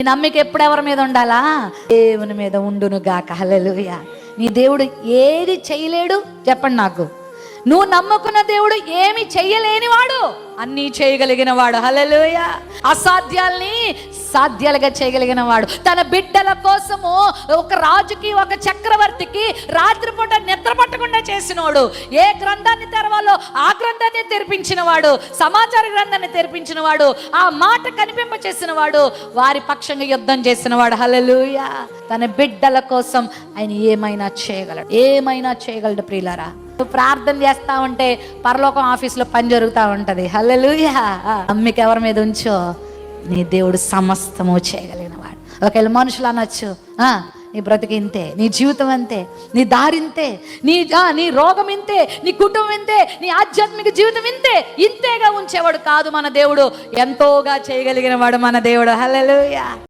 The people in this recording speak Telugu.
నీ నమ్మిక ఎప్పుడు ఎవరి మీద ఉండాలా? దేవుని మీద ఉండును గాక. హల్లెలూయా. నీ దేవుడు ఏది చేయలేడు చెప్పండి నాకు. నువ్వు నమ్ముకున్న దేవుడు ఏమి చెయ్యలేనివాడు, అన్నీ చేయగలిగిన వాడు. హల్లెలూయా. అసాధ్యాల్ని సాధ్యాలుగా చేయగలిగిన వాడు. తన బిడ్డల కోసము ఒక రాజుకి, ఒక చక్రవర్తికి రాత్రిపూట నిద్ర పట్టకుండా చేసినవాడు. ఏ గ్రంథాన్ని తెరవాలో ఆ గ్రంథాన్ని తెరిపించిన వాడు, సమాచార గ్రంథాన్ని తెరిపించిన వాడు, ఆ మాట కనిపింప చేసిన వాడు, వారి పక్షంగా యుద్ధం చేసిన వాడు. హల్లెలూయా. తన బిడ్డల కోసం ఆయన ఏమైనా చేయగలడు, ఏమైనా చేయగలడు. ప్రియులారా, నువ్వు ప్రార్థన చేస్తా ఉంటే పరలోకం ఆఫీసులో పని జరుగుతూ ఉంటది. హల్లెలూయా. నమ్మిక ఎవరి మీద ఉంచో నీ దేవుడు సమస్తము చేయగలిగిన వాడు. ఒకవేళ మనుషులు అనొచ్చు, నీ బ్రతికి ఇంతే, నీ జీవితం అంతే, నీ దారింతే, నీ రోగం ఇంతే, నీ కుటుంబం ఇంతే, నీ ఆధ్యాత్మిక జీవితం ఇంతే. ఇంతేగా ఉంచేవాడు కాదు మన దేవుడు, ఎంతోగా చేయగలిగిన వాడు మన దేవుడు. హల్లెలూయా.